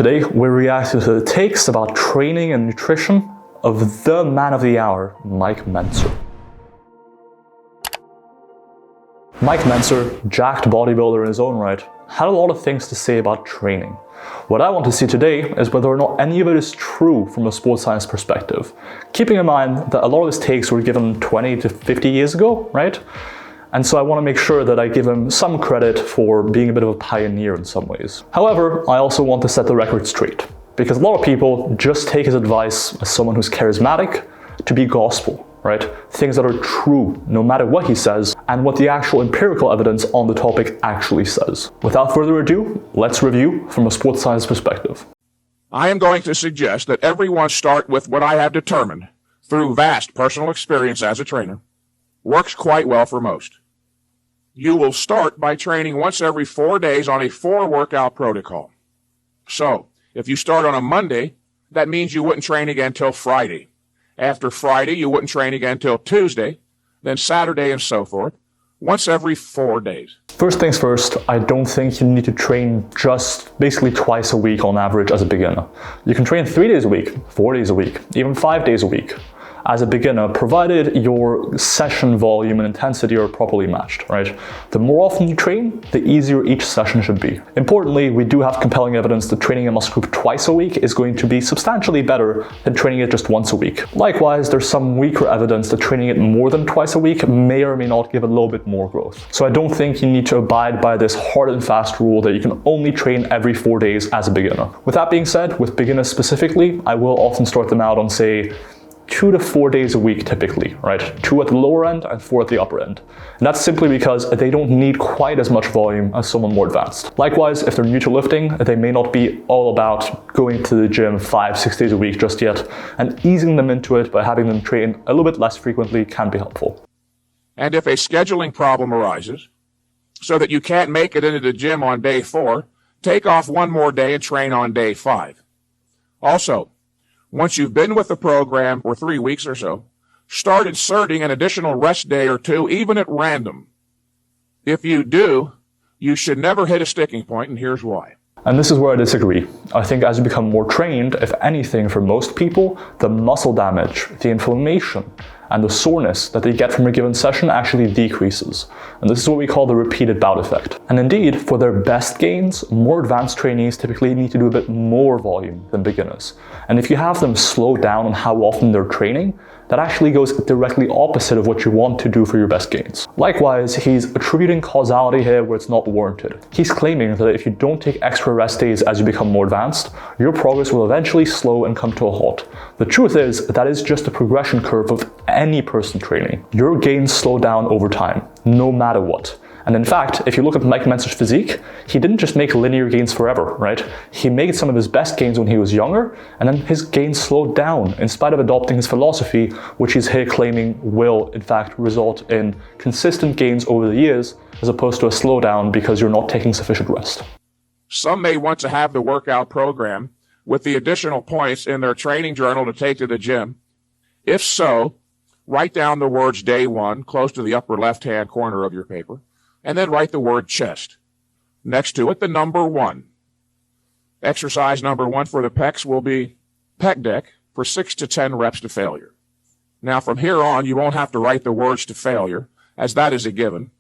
Today, we're reacting to the takes about training and nutrition of the man of the hour, Mike Mentzer. Mike Mentzer, jacked bodybuilder in his own right, had a lot of things to say about training. What I want to see today is whether or not any of it is true from a sports science perspective, keeping in mind that a lot of his takes were given 20 to 50 years ago, right? And so I want to make sure that I give him some credit for being a bit of a pioneer in some ways. However, I also want to set the record straight, because a lot of people just take his advice as someone who's charismatic to be gospel, right? Things that are true no matter what he says and what the actual empirical evidence on the topic actually says. Without further ado, let's review from a sports science perspective. I am going to suggest that everyone start with what I have determined through vast personal experience as a trainer works quite well for most. You will start by training once every 4 days on a 4-workout protocol. So, if you start on a Monday, that means you wouldn't train again till Friday. After Friday, you wouldn't train again till Tuesday, then Saturday, and so forth, once every 4 days. First things first, I don't think you need to train just basically twice a week on average as a beginner. You can train 3 days a week, 4 days a week, even 5 days a week as a beginner, provided your session volume and intensity are properly matched, right? The more often you train, the easier each session should be. Importantly, we do have compelling evidence that training a muscle group twice a week is going to be substantially better than training it just once a week. Likewise, there's some weaker evidence that training it more than twice a week may or may not give a little bit more growth. So I don't think you need to abide by this hard and fast rule that you can only train every 4 days as a beginner. With that being said, with beginners specifically, I will often start them out on, say, 2 to 4 days a week typically, right? 2 at the lower end and 4 at the upper end. And that's simply because they don't need quite as much volume as someone more advanced. Likewise, if they're new to lifting, they may not be all about going to the gym 5-6 days a week just yet, and easing them into it by having them train a little bit less frequently can be helpful. And if a scheduling problem arises, so that you can't make it into the gym on day 4, take off 1 more day and train on day 5. Also, once you've been with the program for 3 weeks or so, start inserting an additional rest day or 2, even at random. If you do, you should never hit a sticking point, and here's why. And this is where I disagree. I think as you become more trained, if anything, for most people, the muscle damage, the inflammation, and the soreness that they get from a given session actually decreases. And this is what we call the repeated bout effect. And indeed, for their best gains, more advanced trainees typically need to do a bit more volume than beginners. And if you have them slow down on how often they're training, that actually goes directly opposite of what you want to do for your best gains. Likewise, he's attributing causality here where it's not warranted. He's claiming that if you don't take extra rest days as you become more advanced, your progress will eventually slow and come to a halt. The truth is, that is just a progression curve of any person training. Your gains slow down over time, no matter what. And in fact, if you look at Mike Mentzer's physique, he didn't just make linear gains forever, right? He made some of his best gains when he was younger, and then his gains slowed down in spite of adopting his philosophy, which he's here claiming will, in fact, result in consistent gains over the years, as opposed to a slowdown because you're not taking sufficient rest. Some may want to have the workout program with the additional points in their training journal to take to the gym. If so, write down the words day 1 close to the upper left-hand corner of your paper, and then write the word chest. Next to it, the number 1. Exercise number 1 for the pecs will be pec deck for 6 to 10 reps to failure. Now, from here on, you won't have to write the words to failure, as that is a given,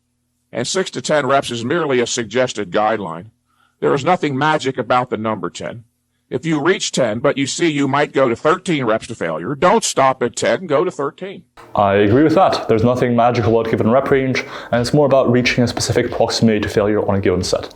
and 6 to 10 reps is merely a suggested guideline. There is nothing magic about the number 10. If you reach 10, but you see you might go to 13 reps to failure, don't stop at 10, go to 13. I agree with that. There's nothing magical about a given rep range, and it's more about reaching a specific proximity to failure on a given set.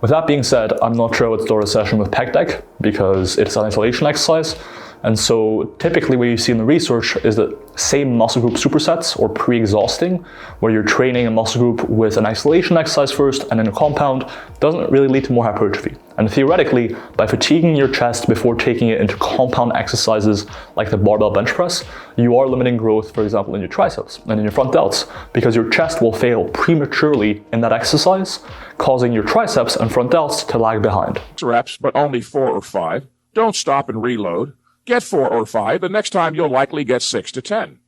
With that being said, I'm not sure I would start a session with pec deck because it's an isolation exercise. And so typically what you see in the research is that same muscle group supersets or pre-exhausting, where you're training a muscle group with an isolation exercise first and then a compound, doesn't really lead to more hypertrophy. And theoretically, by fatiguing your chest before taking it into compound exercises like the barbell bench press, you are limiting growth, for example, in your triceps and in your front delts, because your chest will fail prematurely in that exercise, causing your triceps and front delts to lag behind. Reps, but only 4 or 5. Don't stop and reload. Get 4 or 5. The next time you'll likely get 6 to 10.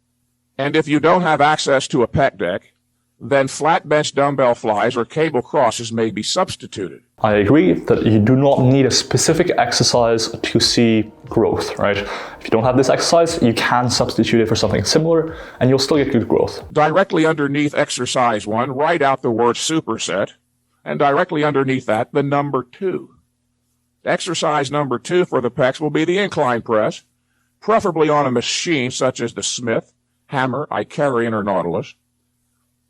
And if you don't have access to a pec deck, then flat bench dumbbell flies or cable crosses may be substituted. I agree that you do not need a specific exercise to see growth, right? If you don't have this exercise, you can substitute it for something similar and you'll still get good growth. Directly underneath exercise 1, write out the word superset, and directly underneath that, the number 2. Exercise number 2 for the pecs will be the incline press, preferably on a machine such as the Smith, Hammer, Enquiries, or Nautilus.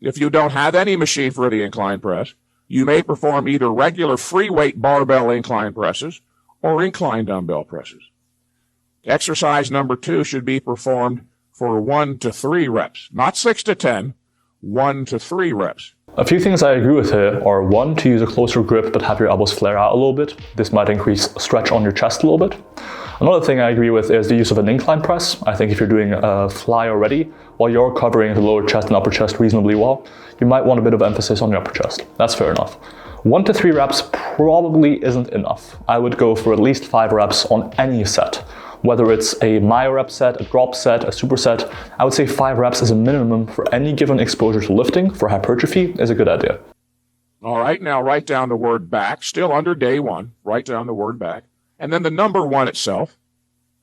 If you don't have any machine for the incline press, you may perform either regular free weight barbell incline presses or incline dumbbell presses. Exercise number 2 should be performed for 1 to 3 reps, not 6 to 10, 1 to 3 reps. A few things I agree with here are 1, to use a closer grip but have your elbows flare out a little bit. This might increase stretch on your chest a little bit. Another thing I agree with is the use of an incline press. I think if you're doing a fly already, while you're covering the lower chest and upper chest reasonably well, you might want a bit of emphasis on your upper chest. That's fair enough. 1 to 3 reps probably isn't enough. I would go for at least 5 reps on any set. Whether it's a myo-rep set, a drop set, a superset, I would say 5 reps as a minimum for any given exposure to lifting for hypertrophy is a good idea. All right, now write down the word back, still under day 1, write down the word back, and then the number 1 itself.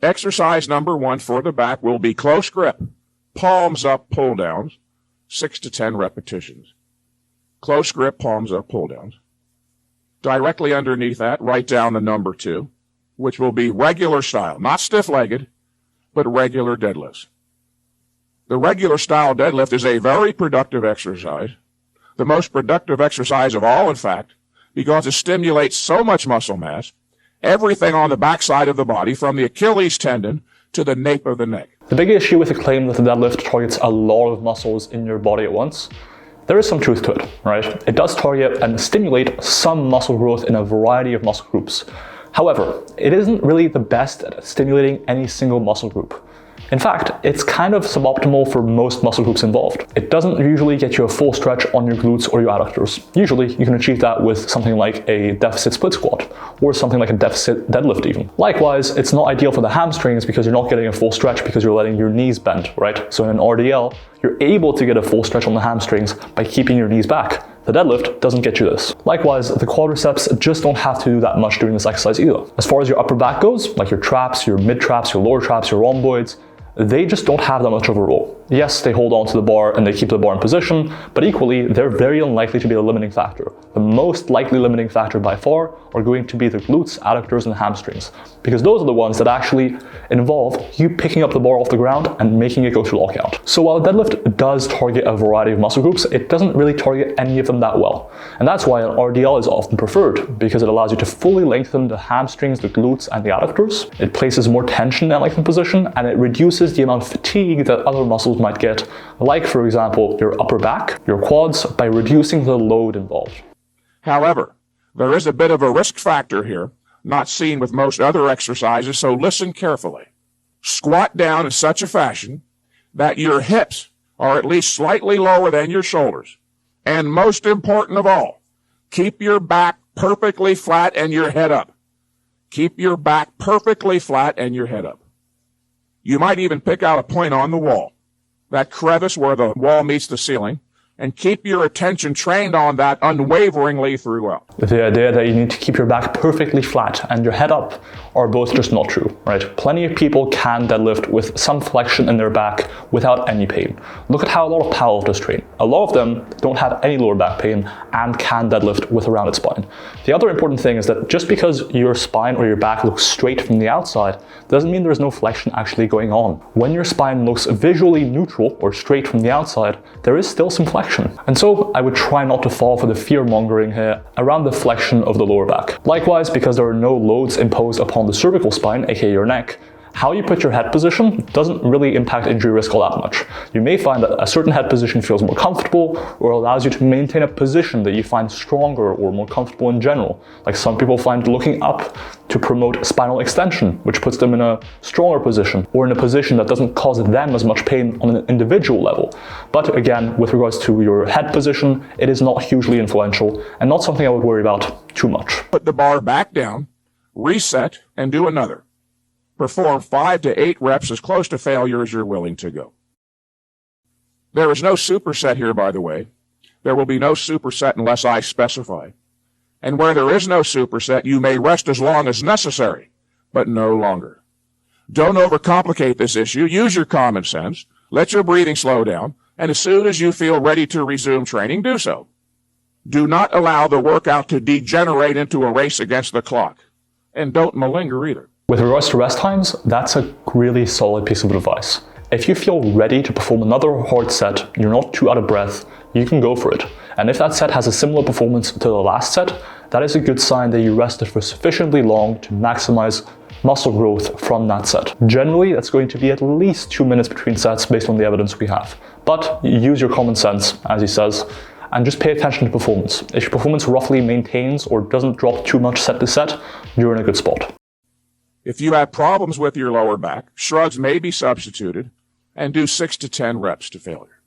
Exercise number 1 for the back will be close grip, palms up, pull downs, 6 to 10 repetitions. Close grip, palms up, pull downs. Directly underneath that, write down the number 2, which will be regular style, not stiff-legged, but regular deadlifts. The regular style deadlift is a very productive exercise, the most productive exercise of all, in fact, because it stimulates so much muscle mass, everything on the backside of the body, from the Achilles tendon to the nape of the neck. The big issue with the claim that the deadlift targets a lot of muscles in your body at once, there is some truth to it, right? It does target and stimulate some muscle growth in a variety of muscle groups. However, it isn't really the best at stimulating any single muscle group. In fact, it's kind of suboptimal for most muscle groups involved. It doesn't usually get you a full stretch on your glutes or your adductors. Usually, you can achieve that with something like a deficit split squat, or something like a deficit deadlift even. Likewise, it's not ideal for the hamstrings because you're not getting a full stretch because you're letting your knees bend, right? So in an RDL, you're able to get a full stretch on the hamstrings by keeping your knees back. The deadlift doesn't get you this. Likewise, the quadriceps just don't have to do that much during this exercise either. As far as your upper back goes, like your traps, your mid traps, your lower traps, your rhomboids, they just don't have that much of a role. Yes, they hold on to the bar and they keep the bar in position, but equally, they're very unlikely to be the limiting factor. The most likely limiting factor by far are going to be the glutes, adductors, and hamstrings, because those are the ones that actually involve you picking up the bar off the ground and making it go to lockout. So while deadlift does target a variety of muscle groups, it doesn't really target any of them that well. And that's why an RDL is often preferred, because it allows you to fully lengthen the hamstrings, the glutes, and the adductors. It places more tension in that lengthened position, and it reduces the amount of fatigue that other muscles might get, like for example, your upper back, your quads, by reducing the load involved. However, there is a bit of a risk factor here, not seen with most other exercises, so listen carefully. Squat down in such a fashion that your hips are at least slightly lower than your shoulders. And most important of all, keep your back perfectly flat and your head up. Keep your back perfectly flat and your head up. You might even pick out a point on the wall, that crevice where the wall meets the ceiling, and keep your attention trained on that unwaveringly throughout. The idea that you need to keep your back perfectly flat and your head up are both just not true, right? Plenty of people can deadlift with some flexion in their back without any pain. Look at how a lot of powerlifters train. A lot of them don't have any lower back pain and can deadlift with a rounded spine. The other important thing is that just because your spine or your back looks straight from the outside doesn't mean there's no flexion actually going on. When your spine looks visually neutral or straight from the outside, there is still some flexion. And so I would try not to fall for the fear mongering here around the flexion of the lower back. Likewise, because there are no loads imposed upon the cervical spine, aka your neck, how you put your head position doesn't really impact injury risk all that much. You may find that a certain head position feels more comfortable or allows you to maintain a position that you find stronger or more comfortable in general. Like some people find looking up to promote spinal extension, which puts them in a stronger position or in a position that doesn't cause them as much pain on an individual level. But again, with regards to your head position, it is not hugely influential and not something I would worry about too much. Put the bar back down, reset, and do another. Perform 5 to 8 reps as close to failure as you're willing to go. There is no superset here, by the way. there will be no superset unless I specify. And where there is no superset, you may rest as long as necessary, but no longer. Don't overcomplicate this issue. Use your common sense. Let your breathing slow down. And as soon as you feel ready to resume training, do so. Do not allow the workout to degenerate into a race against the clock. And don't malinger either. With regards to rest times, that's a really solid piece of advice. If you feel ready to perform another hard set, you're not too out of breath, you can go for it. And if that set has a similar performance to the last set, that is a good sign that you rested for sufficiently long to maximize muscle growth from that set. Generally, that's going to be at least 2 minutes between sets based on the evidence we have. But use your common sense, as he says, and just pay attention to performance. If your performance roughly maintains or doesn't drop too much set to set, you're in a good spot. If you have problems with your lower back, shrugs may be substituted, and do 6 to 10 reps to failure.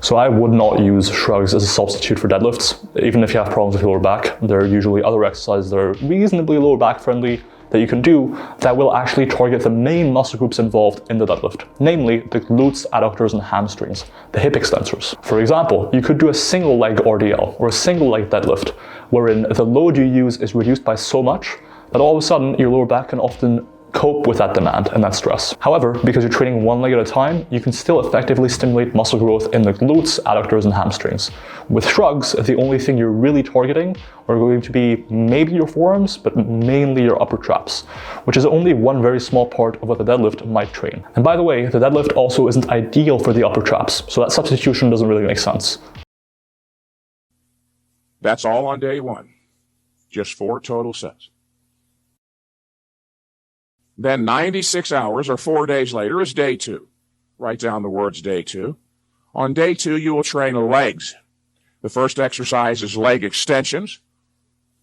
So I would not use shrugs as a substitute for deadlifts. Even if you have problems with your lower back, there are usually other exercises that are reasonably lower back friendly that you can do that will actually target the main muscle groups involved in the deadlift, namely the glutes, adductors, and hamstrings, the hip extensors. For example, you could do a single leg RDL or a single leg deadlift, wherein the load you use is reduced by so much that all of a sudden your lower back can often cope with that demand and that stress. However, because you're training one leg at a time, you can still effectively stimulate muscle growth in the glutes, adductors, and hamstrings. With shrugs, the only thing you're really targeting are going to be maybe your forearms, but mainly your upper traps, which is only one very small part of what the deadlift might train. And by the way, the deadlift also isn't ideal for the upper traps, so that substitution doesn't really make sense. That's all on day one. Just 4 total sets. Then 96 hours or 4 days later is day 2. Write down the words day 2. On day 2, you will train legs. The first exercise is leg extensions,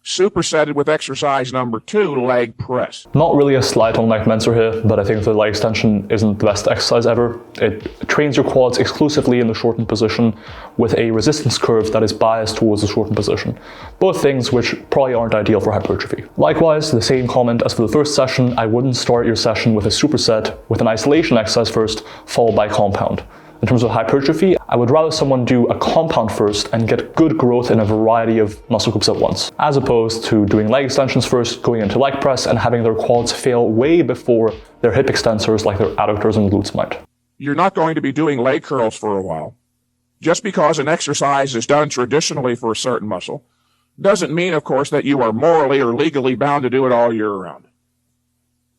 supersetted with exercise number 2, leg press. Not really a slight on Mike Mentzer here, but I think the leg extension isn't the best exercise ever. It trains your quads exclusively in the shortened position with a resistance curve that is biased towards the shortened position. Both things which probably aren't ideal for hypertrophy. Likewise, the same comment as for the first session, I wouldn't start your session with a superset with an isolation exercise first, followed by compound. In terms of hypertrophy, I would rather someone do a compound first and get good growth in a variety of muscle groups at once, as opposed to doing leg extensions first, going into leg press, and having their quads fail way before their hip extensors like their adductors and glutes might. You're not going to be doing leg curls for a while. Just because an exercise is done traditionally for a certain muscle doesn't mean, of course, that you are morally or legally bound to do it all year round.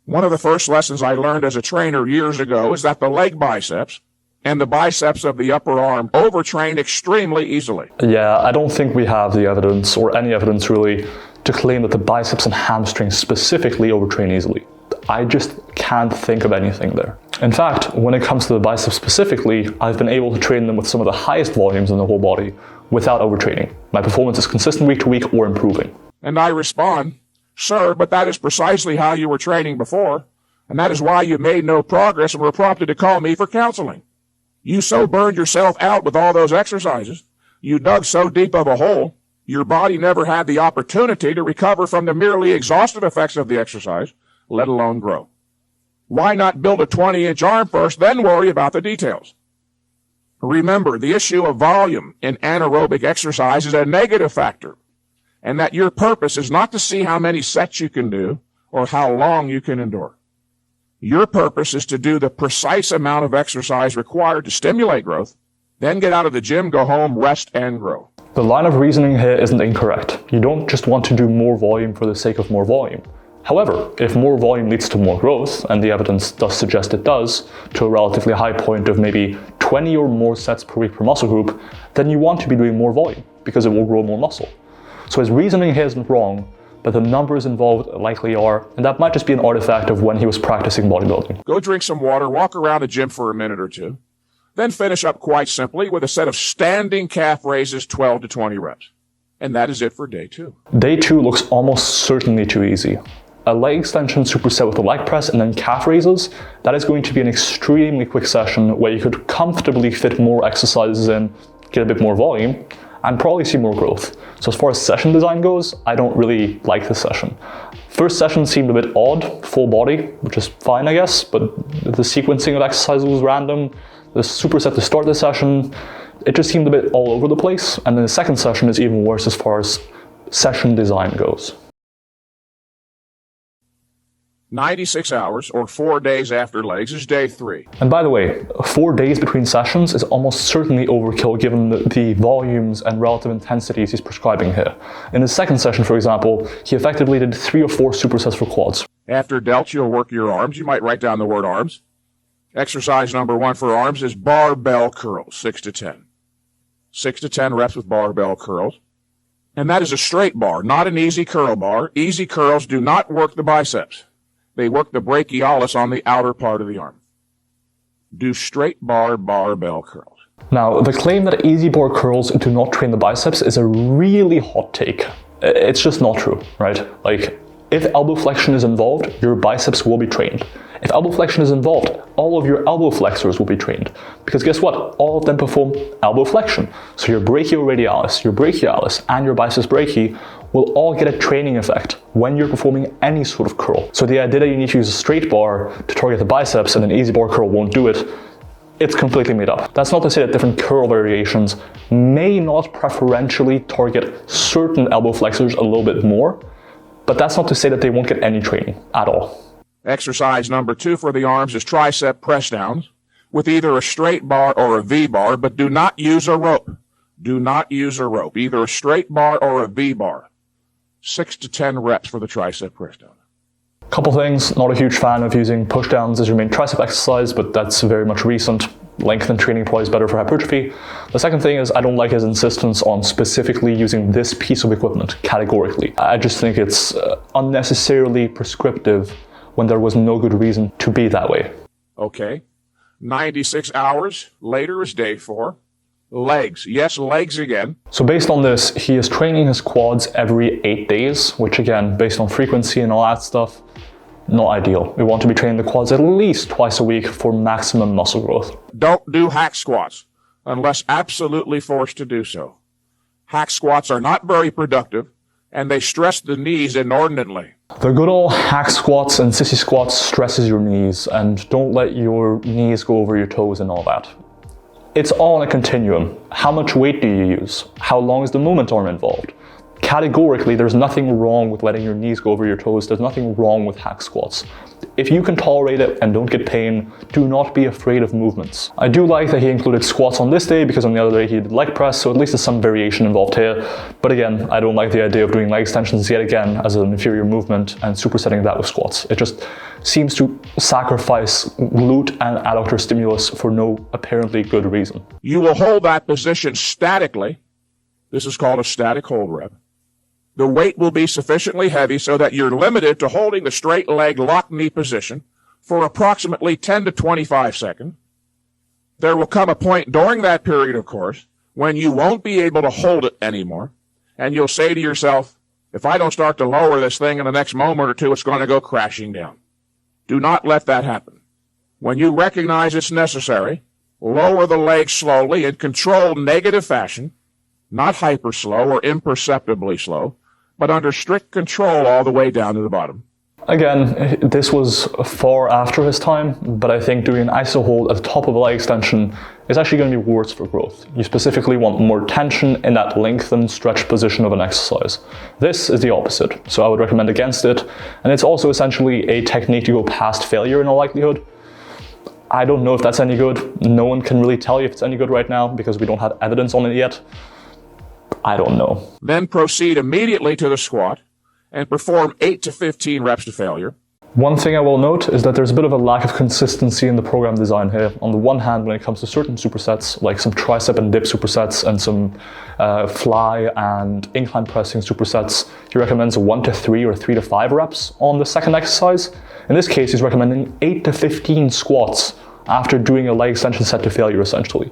One of the first lessons I learned as a trainer years ago is that the leg biceps and the biceps of the upper arm overtrain extremely easily. Yeah, I don't think we have the evidence, or any evidence really, to claim that the biceps and hamstrings specifically overtrain easily. I just can't think of anything there. In fact, when it comes to the biceps specifically, I've been able to train them with some of the highest volumes in the whole body without overtraining. My performance is consistent week to week or improving. And I respond, sir, but that is precisely how you were training before, and that is why you made no progress and were prompted to call me for counseling. You so burned yourself out with all those exercises, you dug so deep of a hole, your body never had the opportunity to recover from the merely exhaustive effects of the exercise, let alone grow. Why not build a 20-inch arm first, then worry about the details? Remember, the issue of volume in anaerobic exercise is a negative factor, and that your purpose is not to see how many sets you can do or how long you can endure. Your purpose is to do the precise amount of exercise required to stimulate growth, then get out of the gym, go home, rest, and grow. The line of reasoning here isn't incorrect. You don't just want to do more volume for the sake of more volume. However, if more volume leads to more growth, and the evidence does suggest it does, to a relatively high point of maybe 20 or more sets per week per muscle group, then you want to be doing more volume, because it will grow more muscle. So his reasoning here isn't wrong, but the numbers involved likely are, and that might just be an artifact of when he was practicing bodybuilding. Go drink some water, walk around the gym for a minute or two, then finish up quite simply with a set of standing calf raises, 12 to 20 reps. And that is it for day 2. Day 2 looks almost certainly too easy. A leg extension superset with a leg press and then calf raises, that is going to be an extremely quick session where you could comfortably fit more exercises in, get a bit more volume, and probably see more growth. So as far as session design goes, I don't really like this session. First session seemed a bit odd, full body, which is fine I guess, but the sequencing of exercises was random. The superset to start the session It just seemed a bit all over the place, and then the second session is even worse as far as session design goes. 96 hours, or 4 days after legs, is day 3. And by the way, 4 days between sessions is almost certainly overkill given the volumes and relative intensities he's prescribing here. In his second session, for example, he effectively did 3 or 4 supersets for quads. After delts, you'll work your arms. You might write down the word arms. Exercise number 1 for arms is barbell curls, 6 to 10. 6 to 10 reps with barbell curls. And that is a straight bar, not an easy curl bar. Easy curls do not work the biceps. They work the brachialis on the outer part of the arm. Do straight bar barbell curls. Now, the claim that easy bar curls do not train the biceps is a really hot take. It's just not true, right? Like, if elbow flexion is involved, your biceps will be trained. If elbow flexion is involved, all of your elbow flexors will be trained. Because guess what? All of them perform elbow flexion. So your brachioradialis, your brachialis, and your biceps brachii will all get a training effect when you're performing any sort of curl. So the idea that you need to use a straight bar to target the biceps and an easy bar curl won't do it, it's completely made up. That's not to say that different curl variations may not preferentially target certain elbow flexors a little bit more, but that's not to say that they won't get any training at all. Exercise number 2 for the arms is tricep press downs with either a straight bar or a V bar, but do not use a rope. Do not use a rope, either a straight bar or a V bar. 6 to 10 reps for the tricep press down. Couple things, not a huge fan of using push downs as your main tricep exercise, but that's very much recent. Length and training probably is better for hypertrophy. The second thing is I don't like his insistence on specifically using this piece of equipment categorically. I just think it's unnecessarily prescriptive when there was no good reason to be that way. Okay. 96 hours later is day 4. Legs. Yes, legs again. So based on this, he is training his quads every 8 days, which again, based on frequency and all that stuff, not ideal. We want to be training the quads at least twice a week for maximum muscle growth. Don't do hack squats unless absolutely forced to do so. Hack squats are not very productive, and they stress the knees inordinately. The good old hack squats and sissy squats stresses your knees, and don't let your knees go over your toes and all that. It's all on a continuum. How much weight do you use? How long is the movement arm involved? Categorically, there's nothing wrong with letting your knees go over your toes. There's nothing wrong with hack squats. If you can tolerate it and don't get pain, do not be afraid of movements. I do like that he included squats on this day because on the other day he did leg press, so at least there's some variation involved here. But again, I don't like the idea of doing leg extensions yet again as an inferior movement and supersetting that with squats. It just seems to sacrifice glute and adductor stimulus for no apparently good reason. You will hold that position statically. This is called a static hold rep. The weight will be sufficiently heavy so that you're limited to holding the straight leg lock knee position for approximately 10 to 25 seconds. There will come a point during that period, of course, when you won't be able to hold it anymore, and you'll say to yourself, if I don't start to lower this thing in the next moment or two, it's going to go crashing down. Do not let that happen. When you recognize it's necessary, lower the leg slowly in controlled negative fashion, not hyper slow or imperceptibly slow, but under strict control all the way down to the bottom. Again, this was far after his time, but I think doing an iso hold at the top of a leg extension is actually going to be worse for growth. You specifically want more tension in that lengthened, stretched position of an exercise. This is the opposite, so I would recommend against it, and it's also essentially a technique to go past failure in all likelihood. I don't know if that's any good. No one can really tell you if it's any good right now because we don't have evidence on it yet. I don't know. Then proceed immediately to the squat and perform 8 to 15 reps to failure. One thing I will note is that there's a bit of a lack of consistency in the program design here. On the one hand, when it comes to certain supersets, like some tricep and dip supersets and some fly and incline pressing supersets, he recommends 1 to 3 or 3 to 5 reps on the second exercise. In this case, he's recommending 8 to 15 squats after doing a leg extension set to failure, essentially.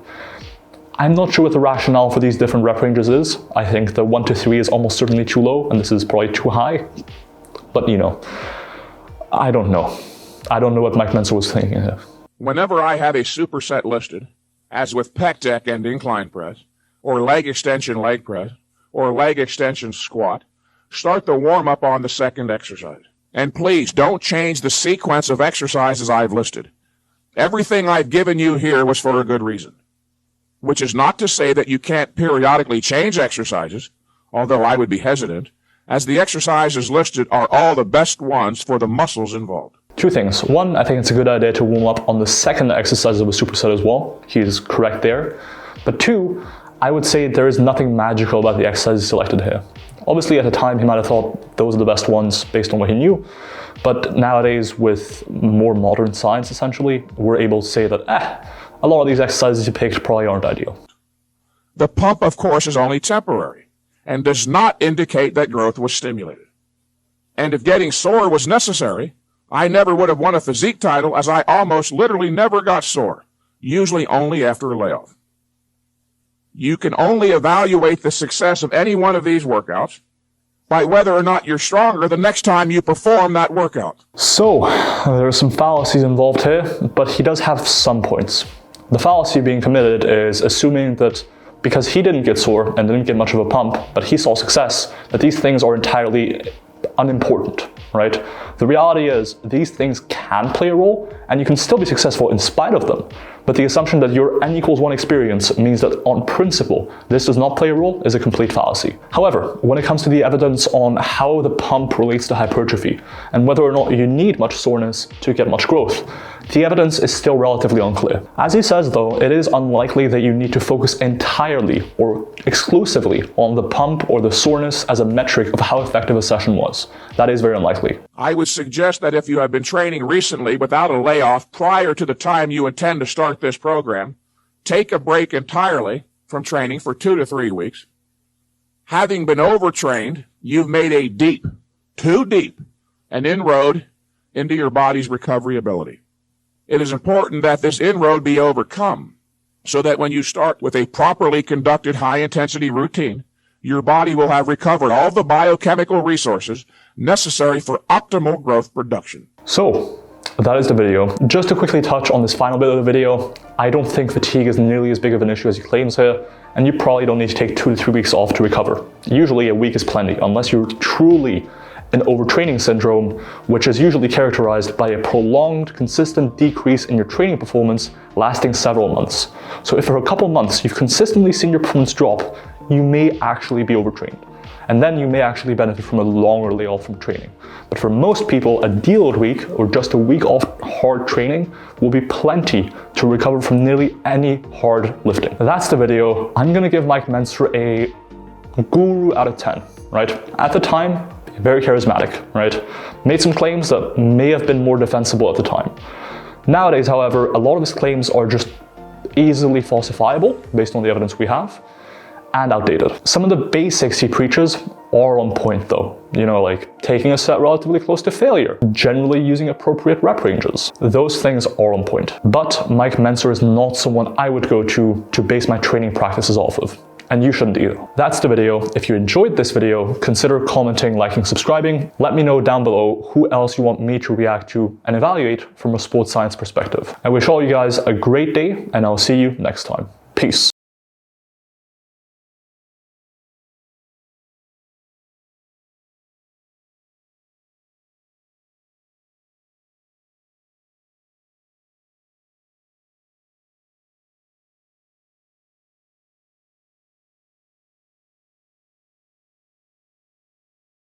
I'm not sure what the rationale for these different rep ranges is. I think the 1 to 3 is almost certainly too low, and this is probably too high. But you know, I don't know. I don't know what Mike Mentzer was thinking here. Whenever I have a superset listed, as with pec deck and incline press, or leg extension leg press, or leg extension squat, start the warm-up on the second exercise. And please don't change the sequence of exercises I've listed. Everything I've given you here was for a good reason. which is not to say that you can't periodically change exercises, although I would be hesitant, as the exercises listed are all the best ones for the muscles involved. Two things. One, I think it's a good idea to warm up on the second exercise of a superset as well. He is correct there. But two, I would say there is nothing magical about the exercises selected here. Obviously, at the time, he might have thought those are the best ones based on what he knew. But nowadays, with more modern science, essentially, we're able to say that, a lot of these exercises you picked probably aren't ideal. The pump, of course, is only temporary and does not indicate that growth was stimulated. And if getting sore was necessary, I never would have won a physique title, as I almost literally never got sore, usually only after a layoff. You can only evaluate the success of any one of these workouts by whether or not you're stronger the next time you perform that workout. So, there are some fallacies involved here, but he does have some points. The fallacy being committed is assuming that because he didn't get sore and didn't get much of a pump, but he saw success, that these things are entirely unimportant, right? The reality is these things can play a role and you can still be successful in spite of them. But the assumption that your N=1 experience means that on principle, this does not play a role is a complete fallacy. However, when it comes to the evidence on how the pump relates to hypertrophy and whether or not you need much soreness to get much growth, the evidence is still relatively unclear. As he says though, it is unlikely that you need to focus entirely or exclusively on the pump or the soreness as a metric of how effective a session was. That is very unlikely. I would suggest that if you have been training recently without a layoff prior to the time you intend to start this program, take a break entirely from training for 2 to 3 weeks. Having been overtrained, you've made a deep, too deep, an inroad into your body's recovery ability. It is important that this inroad be overcome so that when you start with a properly conducted high-intensity routine, your body will have recovered all the biochemical resources necessary for optimal growth production. So, that is the video. Just to quickly touch on this final bit of the video, I don't think fatigue is nearly as big of an issue as he claims here, and you probably don't need to take 2 to 3 weeks off to recover. Usually a week is plenty, unless you're truly in overtraining syndrome, which is usually characterized by a prolonged, consistent decrease in your training performance lasting several months. So if for a couple months you've consistently seen your performance drop, you may actually be overtrained. And then you may actually benefit from a longer layoff from training. But for most people, a deload week or just a week off hard training will be plenty to recover from nearly any hard lifting. That's the video. I'm gonna give Mike Mentzer a guru out of 10, right? At the time, very charismatic, right? Made some claims that may have been more defensible at the time. Nowadays, however, a lot of his claims are just easily falsifiable based on the evidence we have, and outdated. Some of the basics he preaches are on point though. You know, like taking a set relatively close to failure, generally using appropriate rep ranges. Those things are on point. But Mike Mentzer is not someone I would go to base my training practices off of. And you shouldn't either. That's the video. If you enjoyed this video, consider commenting, liking, subscribing. Let me know down below who else you want me to react to and evaluate from a sports science perspective. I wish all you guys a great day, and I'll see you next time. Peace.